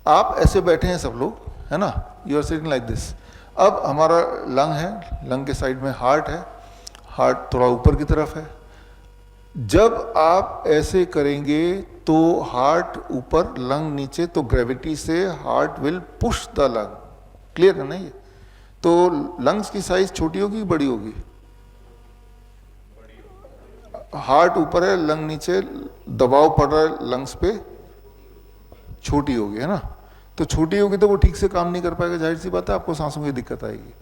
आप ऐसे बैठे हैं सब लोग, है ना, you are sitting like this. अब हमारा लंग है, लंग के साइड में हार्ट है, हार्ट थोड़ा ऊपर की तरफ है। जब आप ऐसे करेंगे तो हार्ट ऊपर, लंग नीचे, तो ग्रेविटी से heart will push the lung. Clear है ना ये? तो लंग्स की साइज छोटी होगी बड़ी होगी? हार्ट ऊपर है, लंग नीचे, दबाव पड़ रहा है लंग्स पे, छोटी होगी, है ना। तो छोटी होगी तो वो ठीक से काम नहीं कर पाएगा, जाहिर सी बात है आपको सांसों की दिक्कत आएगी।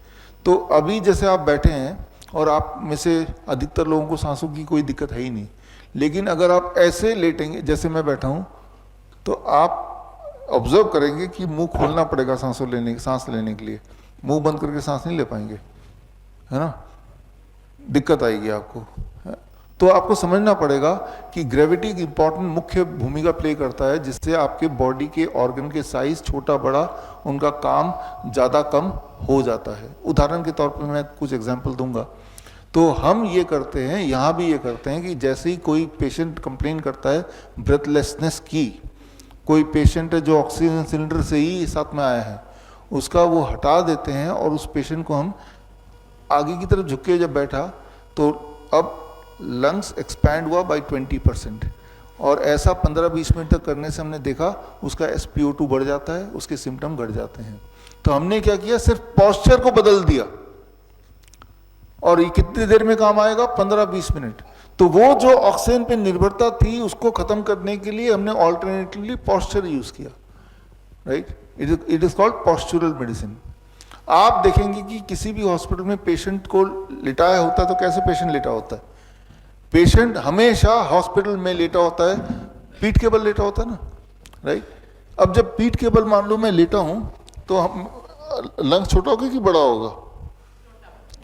तो अभी जैसे आप बैठे हैं और आप में से अधिकतर लोगों को सांसों की कोई दिक्कत है ही नहीं, लेकिन अगर आप ऐसे लेटेंगे जैसे मैं बैठा हूँ तो आप ऑब्जर्व करेंगे कि मुंह खोलना पड़ेगा सांस लेने के लिए। मुंह बंद करके सांस नहीं ले पाएंगे, है ना, दिक्कत आएगी आपको। तो आपको समझना पड़ेगा कि ग्रेविटी की इंपॉर्टेंट मुख्य भूमिका प्ले करता है, जिससे आपके बॉडी के ऑर्गन के साइज छोटा बड़ा, उनका काम ज़्यादा कम हो जाता है। उदाहरण के तौर पर मैं कुछ एग्जांपल दूंगा। तो हम ये करते हैं, यहाँ भी ये करते हैं कि जैसे ही कोई पेशेंट कंप्लेन करता है ब्रेथलेसनेस की, कोई पेशेंट है जो ऑक्सीजन सिलेंडर से ही साथ में आया है, उसका वो हटा देते हैं और उस पेशेंट को हम आगे की तरफ झुक के जब बैठा तो अब लंग्स एक्सपैंड हुआ बाय 20%, और ऐसा 15-20 मिनट तक करने से हमने देखा उसका SpO2 बढ़ जाता है, उसके सिम्टम घट जाते हैं। तो हमने क्या किया, सिर्फ पोस्चर को बदल दिया, और ये कितनी देर में काम आएगा, 15-20 मिनट। तो वो जो ऑक्सीजन पे निर्भरता थी उसको खत्म करने के लिए हमने ऑल्टरनेटिवली पोस्चर यूज किया, right. It is called postural medicine. आप देखेंगे कि किसी भी हॉस्पिटल में पेशेंट को लिटाया होता है तो कैसे पेशेंट लेटा होता है? पेशेंट हमेशा हॉस्पिटल में लेटा होता है, पीठ के बल लेटा होता है ना, राइट। अब जब पीठ के बल मान लो मैं लेटा हूं तो हम लंग छोटा होगा कि बड़ा होगा?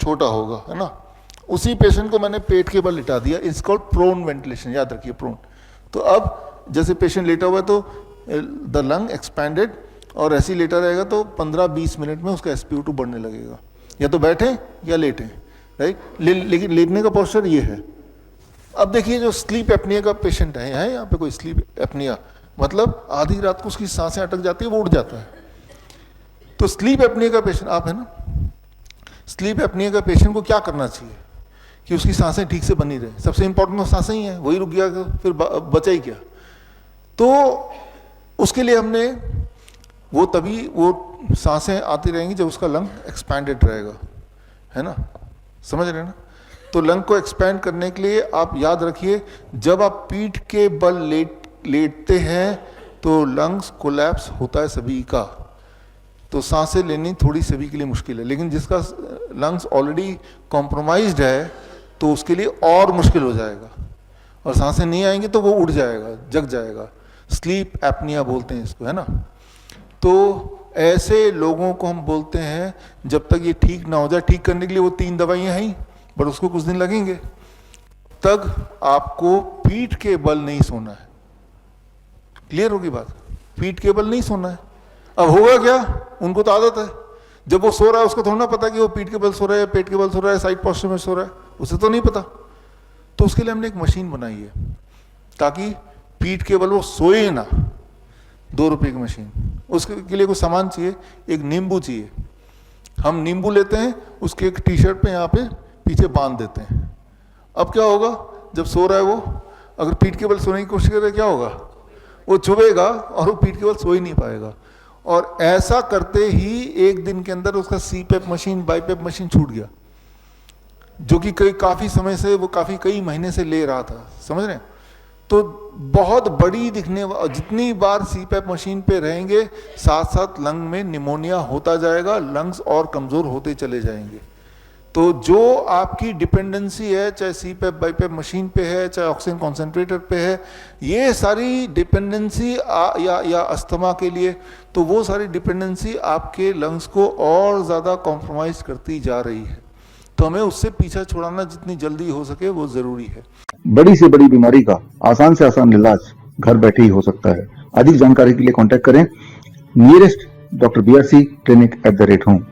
छोटा होगा, है ना। उसी पेशेंट को मैंने पेट के बल लिटा दिया, इट्स कॉल्ड प्रोन वेंटिलेशन, याद रखिए प्रोन। तो अब जैसे पेशेंट लेटा हुआ है तो द लंग एक्सपैंडेड, और ऐसे ही लेटा रहेगा तो 15-20 मिनट में उसका SpO2 बढ़ने लगेगा, या तो बैठे या लेटे, राइट। लेकिन लेटने का पोस्चर ये है। अब देखिए जो स्लीप एपनिया का पेशेंट है यहाँ पे कोई स्लीप एपनिया, मतलब आधी रात को उसकी सांसें अटक जाती है, वो उठ जाता है। तो स्लीप एपनिया का पेशेंट आप है ना, स्लीप एपनिया का पेशेंट को क्या करना चाहिए कि उसकी सांसें ठीक से बनी रहे। सबसे इंपॉर्टेंट तो सांसें ही हैं, वही रुक गया तो फिर बचा ही क्या। तो उसके लिए हमने वो तभी वो सांसें आती रहेंगी जब उसका लंग एक्सपैंडेड रहेगा, है ना, समझ रहे हैं ना। तो लंग को एक्सपैंड करने के लिए आप याद रखिए, जब आप पीठ के बल लेटते हैं तो लंग्स कोलैप्स होता है सभी का, तो सांसें लेनी थोड़ी सभी के लिए मुश्किल है। लेकिन जिसका लंग्स ऑलरेडी कॉम्प्रोमाइज्ड है तो उसके लिए और मुश्किल हो जाएगा, और सांसें नहीं आएंगी तो वो उड़ जाएगा, जग जाएगा। स्लीप एपनिया बोलते हैं इसको, है ना। तो ऐसे लोगों को हम बोलते हैं जब तक ये ठीक ना हो जाए, ठीक करने के लिए वो 3 दवाइयाँ हैं, पर उसको कुछ दिन लगेंगे, तक आपको पीठ के बल नहीं सोना है। क्लियर होगी बात? पीठ के बल नहीं सोना है। अब होगा क्या, उनको तो आदत है, जब वो सो रहा है उसको थोड़ा ना पता कि वो पीठ के बल सो रहा है, पेट के बल सो रहा है, साइड पोस्चर में सो रहा है, उसे तो नहीं पता। तो उसके लिए हमने एक मशीन बनाई है ताकि पीठ के बल वो सोए ना। 2 रुपये की मशीन। उसके लिए कुछ सामान चाहिए, एक नींबू चाहिए। हम नींबू लेते हैं, उसके एक टी-शर्ट पे यहाँ पे पीछे बांध देते हैं। अब क्या होगा, जब सो रहा है वो, अगर पीठ के बल सोने की कोशिश करे क्या होगा, वो चुभेगा और वो पीठ के बल सो ही नहीं पाएगा। और ऐसा करते ही एक दिन के अंदर उसका CPAP मशीन, BiPAP मशीन छूट गया, जो कि काफी समय से वो कई महीने से ले रहा था, समझ रहे हैं। तो बहुत बड़ी दिखने, जितनी बार CPAP मशीन पे रहेंगे साथ साथ लंग में निमोनिया होता जाएगा, लंग्स और कमजोर होते चले जाएंगे। तो जो आपकी डिपेंडेंसी है, चाहे CPAP BiPAP मशीन पे है, चाहे ऑक्सीजन कॉन्सेंट्रेटर पे है, ये सारी डिपेंडेंसी या अस्थमा के लिए, तो वो सारी डिपेंडेंसी आपके लंग्स को और ज़्यादा कॉम्प्रोमाइज करती जा रही है। तो हमें उससे पीछा छुड़ाना जितनी जल्दी हो सके वो ज़रूरी है। बड़ी से बड़ी बीमारी का आसान से आसान इलाज घर बैठे ही हो सकता है। अधिक जानकारी के लिए कॉन्टैक्ट करें nearest doctor BRC clinic @ home।